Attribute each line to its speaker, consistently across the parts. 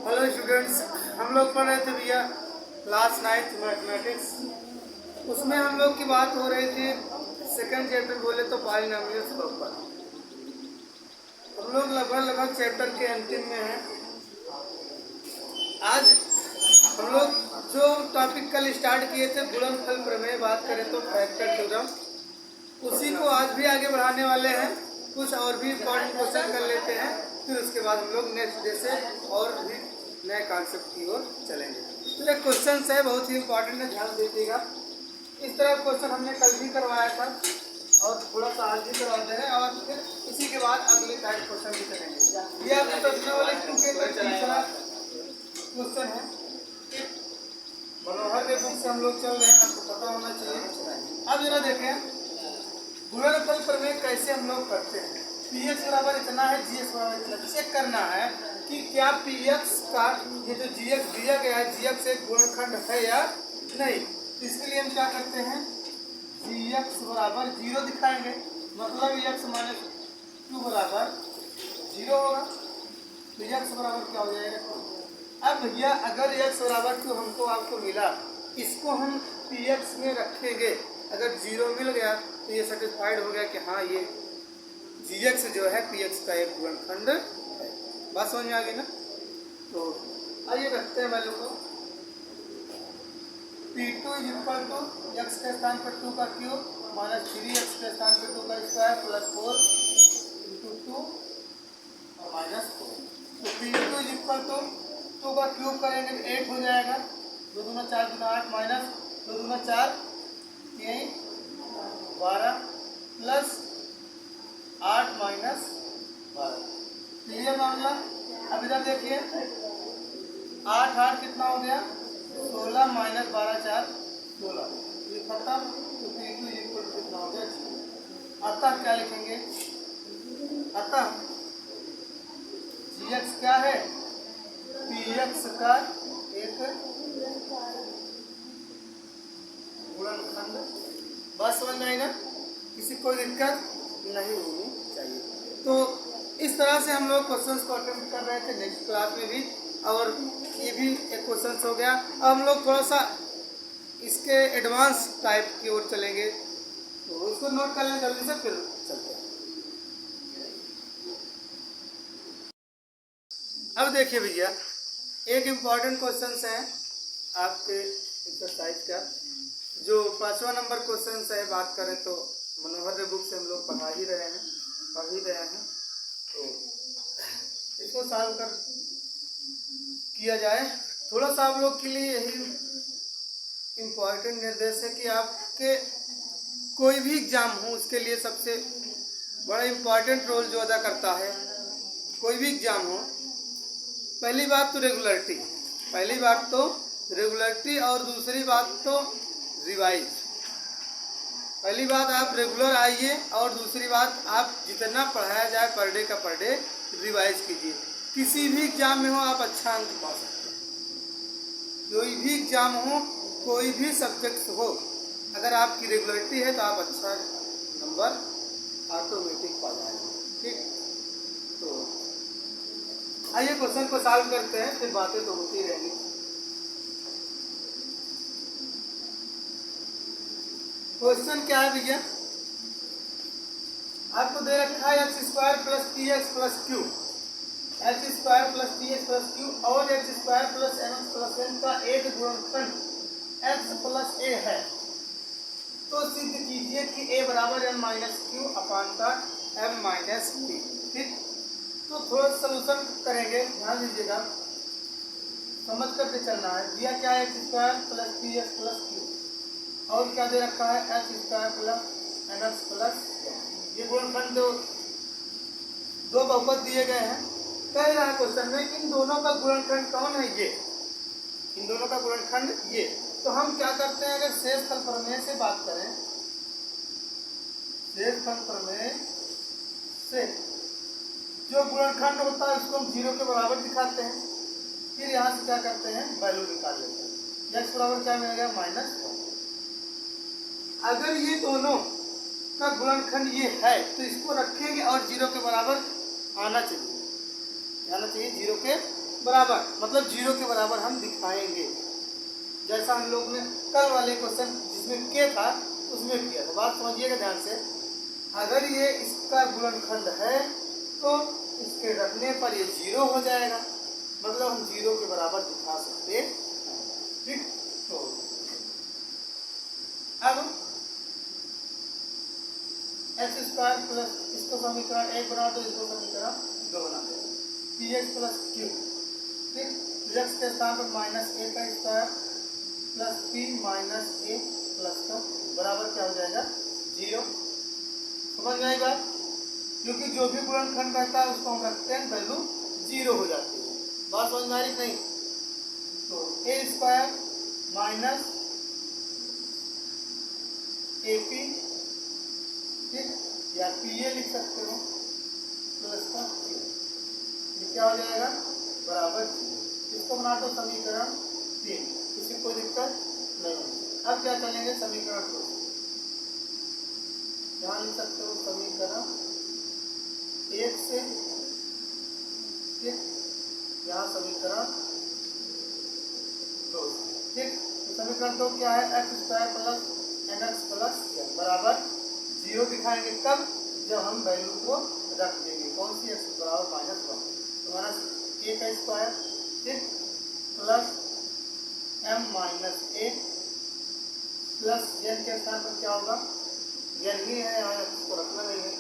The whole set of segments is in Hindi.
Speaker 1: हेलो स्टूडेंट्स, हम लोग पढ़ रहे थे भैया क्लास 9th मैथमेटिक्स। उसमें हम लोग की बात हो रही थी सेकंड चैप्टर बोले तो पॉलिनोमियल्स के ऊपर। हम लोग लगभग चैप्टर के अंतिम में हैं। आज हम लोग जो टॉपिक कल स्टार्ट किए थे गुणनफल प्रमेय, बात करें तो फैक्टर थ्योरम, उसी को आज भी आगे बढ़ाने वाले हैं। कुछ और भी इम्पोर्टेंट क्वेश्चन कर लेते हैं, फिर उसके बाद हम लोग नेक्स्ट डे से और भी नए कॉन्सेप्ट की ओर चलेंगे। तो एक क्वेश्चन है बहुत ही इम्पोर्टेंट है, ध्यान दीजिएगा। इस तरह क्वेश्चन हमने कल भी करवाया था और थोड़ा सा आज भी करवाते हैं और फिर इसी के बाद अगले टाइप क्वेश्चन भी करेंगे। ये आपके प्रश्नावली के तीसरा क्वेश्चन है। मनोहर के बुक से हम लोग चल रहे हैं, आपको पता होना चाहिए। अब जरा देखें गुणनफल प्रमेय कैसे हम लोग करते हैं। पी एक्स बराबर इतना है, जी एक्स बराबर इतना। चेक करना है कि क्या पी एक्स का ये जो जी एक्स दिया गया है, जी एक्स एक गुणनखंड है या नहीं। तो इसके लिए हम क्या करते हैं, जी एक्स बराबर 0 दिखाएंगे, मतलब एक्स माइनस 2 बराबर 0 होगा। तो एक्स बराबर क्या हो जाएगा। अब भैया अगर एक्स बराबर 2 हमको आपको मिला, इसको हम पी एक्स में रखेंगे। अगर 0 मिल गया तो ये सेटिस्फाइड हो गया कि हाँ ये जी एक्स जो है पी एक्स का एक गुणनखंड है। बात समझ में आ गई ना। तो आइए रखते हैं वैल्यू को। P2 is equal to x के स्थान पर 2 का क्यूब माइनस 3x के स्थान पर 2 का स्क्वायर प्लस 4 इंटू 2 और माइनस 4। तो P2 इज इक्वल टू 2 का क्यूब करेंगे 8 हो जाएगा, 2 दूना 4 दूना 8 माइनस 2 दूना 4 3 12 प्लस 8 माइनस 12। क्लियर मामला। अब इधर देखिए 8 8 कितना हो गया 16 माइनस 12 4 16, ये खत्म। तो P2 इक्वल टू कितना हो गया। अतः क्या लिखेंगे, अतः जी एक्स क्या है, पी एक्स का एक गुणनखंड। बस समझ में आई ना, किसी कोई दिक्कत नहीं होनी चाहिए। तो इस तरह से हम लोग क्वेश्चंस को अटेम्प्ट कर रहे थे नेक्स्ट क्लास में भी, और ये भी एक क्वेश्चन हो गया। अब हम लोग थोड़ा सा इसके एडवांस टाइप की ओर चलेंगे, तो उसको नोट कर लें जल्दी से, फिर चलते हैं। अब देखिए भैया एक इम्पॉर्टेंट क्वेश्चन है आपके एक्सरसाइज का, जो 5वां नंबर क्वेश्चन है। बात करें तो मनोहर बुक से हम लोग पढ़ ही रहे हैं। तो इसको सॉल्व कर किया जाए। थोड़ा सा आप लोग के लिए यही इम्पोर्टेंट निर्देश है कि आपके कोई भी एग्जाम हो उसके लिए सबसे बड़ा इम्पोर्टेंट रोल जो अदा करता है, कोई भी एग्जाम हो, पहली बात तो रेगुलरिटी और दूसरी बात तो रिवाइज। पहली बात आप रेगुलर आइए और दूसरी बात आप जितना पढ़ाया जाए पर डे का पर डे रिवाइज कीजिए। किसी भी एग्जाम में हो आप अच्छा अंक पा सकते हैं। कोई भी एग्जाम हो, कोई भी सब्जेक्ट हो, अगर आपकी रेगुलरिटी है तो आप अच्छा नंबर ऑटोमेटिक पा जाएंगे। ठीक, तो आइए क्वेश्चन को सॉल्व करते हैं, फिर बातें तो होती रहेंगी। क्वेश्चन क्या है भैया, आपको दे रखा है x square plus t x plus q, x square plus t x plus q और x square plus m x plus n का एक गुणनखंड एक्स प्लस ए है। तो सिद्ध कीजिए कि ए बराबर एम माइनस क्यू अपान का एम माइनस टी। ठीक, तो थोड़ा सोल्यूशन करेंगे, ध्यान दीजिएगा, समझ करके चलना है। दिया क्या है, x square plus t x plus q और क्या दे रखा है, x square plus n x plus. ये गुणनखंड दो बहुपद दिए गए हैं। कह रहा है क्वेश्चन में इन दोनों का गुणनखंड कौन है, ये इन दोनों का गुणनखंड ये। तो हम क्या करते हैं, अगर शेषफल प्रमेय से बात करें, शेषफल प्रमेय से जो गुणनखंड होता है उसको हम 0 के बराबर दिखाते हैं। फिर यहाँ से क्या करते हैं, वैल्यू निकाल लेते हैं। एक्स बराबर क्या मिलेगा, -1। अगर ये दोनों का गुणनखंड ये है तो इसको रखेंगे और 0 के बराबर आना चाहिए 0 के बराबर मतलब 0 के बराबर हम दिखाएंगे, जैसा हम लोग ने कल वाले क्वेश्चन जिसमें के था उसमें किया था। बात समझिएगा ध्यान से। अगर ये इसका गुणनखंड है तो इसके रखने पर ये 0 हो जाएगा, मतलब हम 0 के बराबर दिखा सकते हैं। ठीक, तो अब एक्स स्क्वायर प्लस इसको समीकरण 1 बना दो, इसको समीकरण 2 बना दो, पी एक्स प्लस क्यू। ठीक, एक्स के स्थान पर माइनस ए का स्क्वायर प्लस पी माइनस ए प्लस का बराबर क्या हो जाएगा 0। समझ में आई बात? क्योंकि जो भी गुणनखंड रहता है उसको हम रखते हैं वैल्यू 0 हो जाती है। बात समझ में आ रही नहीं? तो ए स्क्वायर माइनस ए पी, ठीक, या पी ए लिख सकते हो प्लस का क्यू, ये क्या हो जाएगा बराबर 0। इसको बना दो समीकरण 3, किसी कोई दिक्कत नहीं। अब क्या करेंगे समीकरण 2, यहाँ लिख सकते हो समीकरण 1 से, ठीक, यहाँ समीकरण 2, ठीक। तो समीकरण 2 क्या है, x square plus n x plus बराबर 0 दिखाएंगे कब, जब हम वैल्यू को रख देंगे। कौन सी, एक्स बराबर -1, तो माइनस ए का स्क्वायर, ठीक, प्लस एम माइनस ए प्लस एन के स्थान पर क्या होगा, एन ही है यहाँ, इसको रखना नहीं है,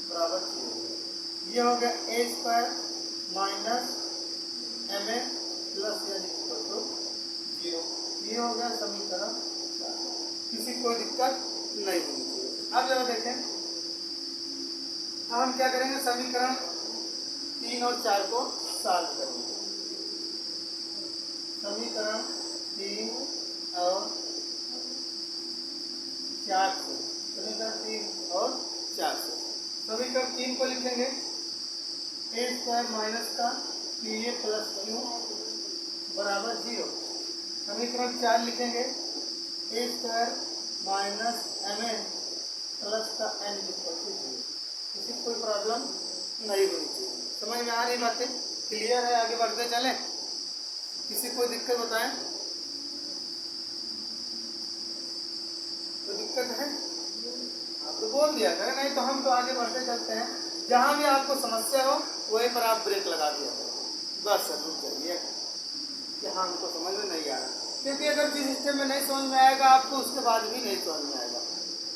Speaker 1: बराबर 0। ये हो गया a square minus m a plus n equal to 0। ये हो गया समीकरण 4, किसी कोई दिक्कत नहीं होगी। अब जरा देखें, अब हम क्या करेंगे समीकरण 3 और 4 को सॉल्व करेंगे। समीकरण 3 और 4 से, समीकरण 3 और 4 से समीकरण 3 को लिखेंगे ए स्क्वायर माइनस का पी ए प्लस क्यू बराबर 0। समीकरण 4 लिखेंगे a square minus m a plus का एन इक्वल टू 0। किसी कोई प्रॉब्लम नहीं होनी चाहिए। समझ में आ रही बातें? क्लियर है? आगे बढ़ते चलें, किसी कोई दिक्कत बताएं? तो दिक्कत है आप तो बोल दिया करें, नहीं तो हम तो आगे बढ़ते चलते हैं। जहाँ भी आपको समस्या हो वहीं पर आप ब्रेक लगा दिया करें, बस सर रुक जाइए कि हाँ हमको समझ में नहीं आ रहा, क्योंकि अगर जिस सिस्टम में नहीं समझ में आएगा आपको उसके बाद भी नहीं समझ में आएगा।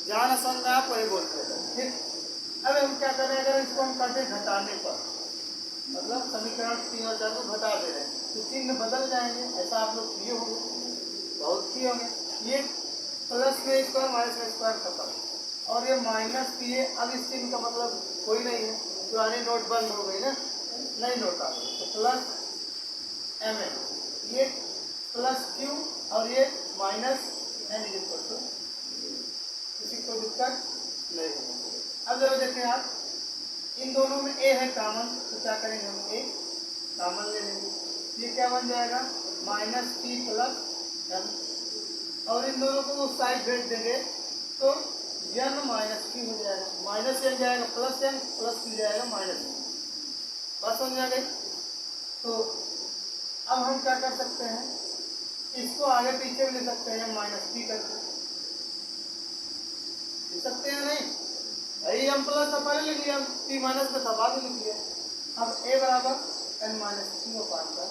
Speaker 1: जहाँ ना समझ में आप वही बोलते हैं। ठीक, अब हम क्या करें, अगर इसको हम करते हैं घटाने पर, मतलब समीकरण 3 और 4 को घटा दे रहे हैं तो चिन्ह बदल जाएंगे। ऐसा आप लोग किए होंगे, बहुत किए होंगे। ये प्लस के स्क्वायर माइनस का स्क्वायर खत्म, और ये माइनस पी ए, अब इस चिन्ह का मतलब कोई नहीं है, पुरानी नोट बंद हो गई ना, नई नोट आ गई। तो प्लस एम ए, ये प्लस क्यू और ये माइनस एन इक्वल टू, किसी को दिक्कत नहीं है। अब जरा देखें आप, इन दोनों में ए है कॉमन, तो क्या करेंगे हम ए कॉमन ले लेंगे। ये क्या बन जाएगा माइनस पी प्लस एन, और इन दोनों को उस साइड भेज देंगे तो एन माइनस पी हो जाएगा, माइनस एन जाएगा प्लस एन, प्लस पी जाएगा माइनस एन। बात समझ आ गई? तो अब हम क्या कर सकते हैं, इसको आगे पीछे भी ले सकते हैं, माइनस पी करके लिख सकते हैं। नहीं, यही हम प्लस था पहले लिख लिया, पी माइनस में था बाद में लिख लिया। अब ए बराबर एन माइनस पी को पास कर,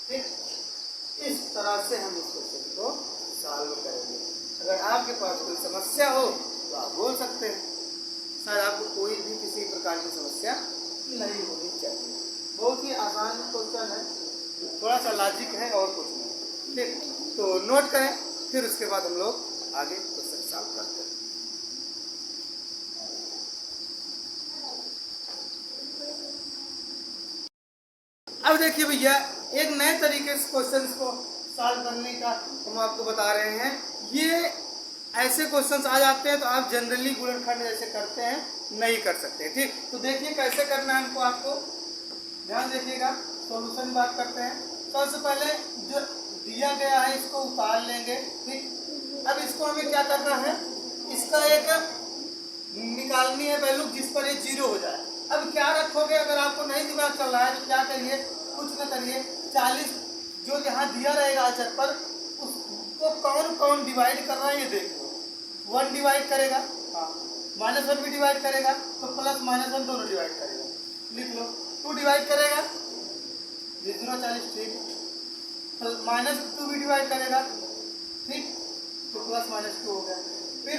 Speaker 1: ठीक, इस तरह से हम इस क्वेश्चन को सॉल्व करेंगे। अगर आपके पास कोई समस्या हो तो आप बोल सकते हैं, शायद आपको कोई भी किसी प्रकार की समस्या नहीं होनी चाहिए। बहुत ही आसान क्वेश्चन है, थोड़ा सा लॉजिक है और कुछ नहीं। ठीक, तो नोट करें, फिर उसके बाद हम लोग आगे क्वेश्चन सॉल्व करते हैं। अब देखिए भैया, एक नए तरीके से क्वेश्चन को सॉल्व करने का हम आपको बता रहे हैं। ये ऐसे क्वेश्चंस आ जाते हैं तो आप जनरली गुणनखंड जैसे करते हैं नहीं कर सकते। ठीक, तो देखिए कैसे करना है हमको, आपको ध्यान देखिएगा। सॉल्यूशन बात करते हैं। सबसे पहले जो दिया गया है इसको उतार लेंगे। ठीक, अब इसको हमें क्या करना है, इसका एक निकालनी है वैल्यू जिस पर ये 0 हो जाए। अब क्या रखोगे, अगर आपको नहीं दिमाग चल रहा है तो क्या करिए, कुछ न करिए, 40 जो यहाँ दिया रहेगा अचर पर उसको कौन कौन डिवाइड कर रहा है ये देखो। 1 डिवाइड करेगा, हाँ, -1 भी डिवाइड करेगा, तो प्लस -1 दोनों डिवाइड करेगा, लिख लो। 2 डिवाइड करेगा, ये 0 40 ठीक, -2 भी डिवाइड करेगा, ठीक, तो +-2 हो गया। फिर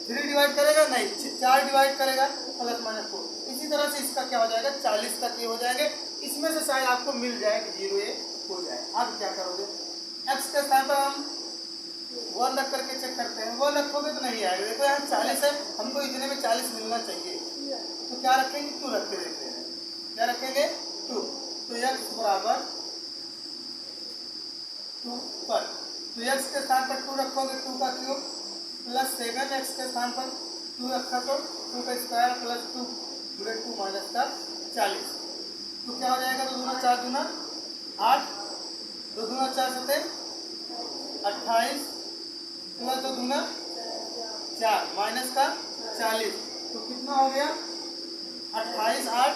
Speaker 1: 3 डिवाइड करेगा, नहीं 4 डिवाइड करेगा, +-4। इसी तरह से इसका क्या हो जाएगा, 40 तक ये हो जाएंगे। इसमें से शायद आपको मिल जाए कि 0 ये हो जाए। अब क्या करोगे, x के स्थान पर हम 1 रख करके चेक करते हैं। 1 रखोगे तो नहीं आएगा, देखो यहाँ 40 है, हमको इतने में 40 मिलना चाहिए, तो क्या रखेंगे, 2 रख के देखते हैं, क्या रखेंगे 2। तो x बराबर 2 पर, तो x के स्थान पर 2 रखोगे, 2 का क्यूब +7, x के स्थान पर 2 रखा तो 2 का स्क्वायर +2 गुणे 2 माइनस का 40, तो क्या हो जाएगा, 2 दूना 4 दूना 8, 2 दूना 4 सते 28 प्लस 2 दूना 4 माइनस का 40, तो कितना हो गया 28 8,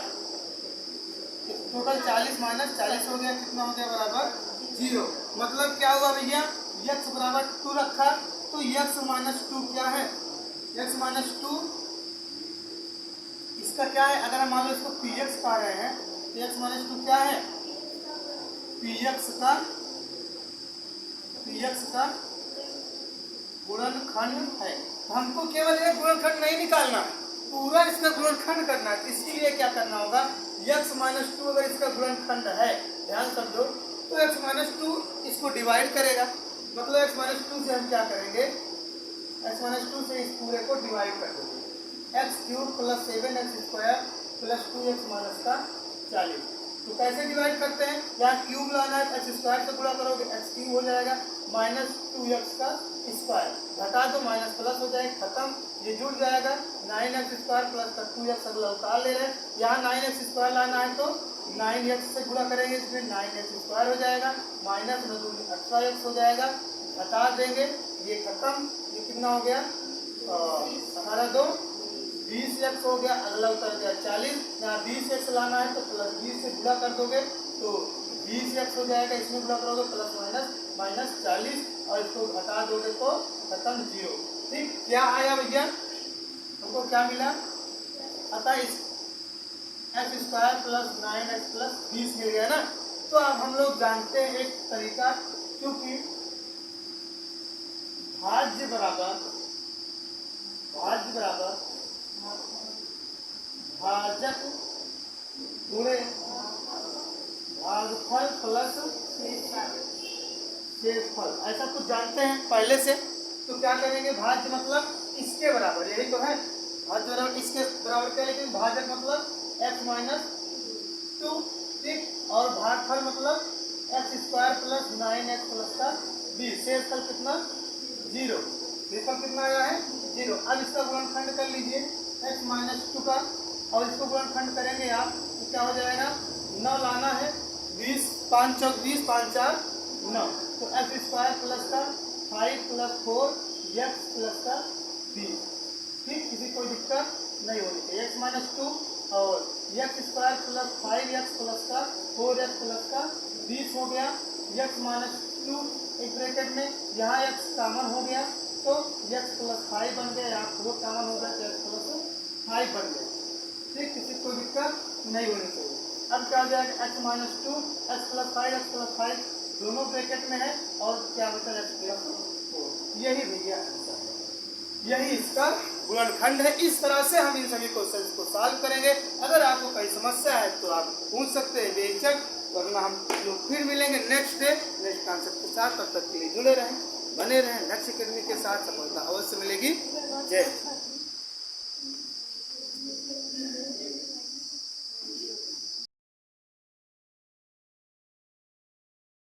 Speaker 1: टोटल 40 माइनस 40 हो गया, कितना हो गया बराबर 0। मतलब क्या हुआ भैया, x बराबर 2 रखा तो x-2 क्या है, x-2 इसका क्या है, अगर हम मान लो इसको px पा रहे हैं तो x-2 क्या है, px का गुणनखंड है। तो हमको केवल एक गुणनखंड नहीं निकालना है, पूरा इसका गुणनखंड करना है। इसके लिए क्या करना होगा, x-2 अगर इसका गुणनखंड है, ध्यान समझो, तो x-2 इसको डिवाइड करेगा, मतलब x-2 से हम क्या करेंगे, x-2 से इस पूरे को डिवाइड कर देंगे, x³ + 7x² + 2x - 40। तो कैसे डिवाइड करते हैं, यहाँ क्यूब लाना है, x² से गुणा करोगे, x³ हो जाएगा -2x² घटा दो, माइनस प्लस हो जाएगा, खत्म, ये जुड़ जाएगा, 9x² + 2x अगला उतार ले रहे हैं, यहाँ 9x² लाना है तो 9x से गुणा करेंगे, इसमें 9x² हो जाएगा, माइनस 18x हो जाएगा, घटा देंगे, ये खत्म, ये कितना हो गया 18 2 20x हो गया, अगला उतर गया 40, यहाँ 20x लाना है तो +20 से गुणा कर दोगे तो 20x हो जाएगा, इसमें गुणा करोगे +-40 और इसको घटा दोगे तो खत्म 0। ठीक, क्या आया भैया, हमको क्या मिला, अतः इस x² + 9x + 20 मिल गया ना। तो अब हम लोग जानते हैं एक तरीका, क्योंकि भाज्य बराबर भाजक गुणे भागफल प्लस शेषफल, ऐसा कुछ जानते हैं पहले से। तो क्या करेंगे, भाज्य मतलब इसके बराबर, यही तो है, भाज्य बराबर इसके बराबर क्या, लेकिन भाजक मतलब x-2, ठीक, और भागफल मतलब x² + 9x + 20, शेषफल कितना 0, शेषफल कितना आया है 0। अब इसका गुणनखंड कर लीजिए x-2 का, और इसको गुणनखंड करेंगे आप तो क्या हो जाएगा, 9 लाना है, 20 5 चौक 20 5 4 9, तो x² प्लस का 5 + 4 x प्लस का 20, ठीक, किसी कोई दिक्कत नहीं होनी चाहिए, x-2 और x² + 5x प्लस का 4x प्लस का 20 हो गया, x-2 एक ब्रैकेट में, यहाँ x कॉमन हो गया तो x + 5 बन गया, यहाँ 4 कॉमन हो गया तो x + 5 बन गया, ठीक, किसी कोई दिक्कत नहीं होनी चाहिए। अब क्या हो जाएगा, x-2 x + 5 x + 5 दोनों ब्रैकेट में है, और क्या बचा x + 4, यही भैया आंसर है, यही इसका गुणनखंड है। इस तरह से हम इन सभी क्वेश्चंस को सॉल्व करेंगे। अगर आपको कोई समस्या है तो आप पूछ सकते हैं बेझिझक, वरना हम लोग फिर मिलेंगे नेक्स्ट डे नेक्स्ट कॉन्सेप्ट के साथ। तब तक के लिए जुड़े रहें, बने रहें, लक्ष्य अकेडमी के साथ, सफलता अवश्य मिलेगी। जय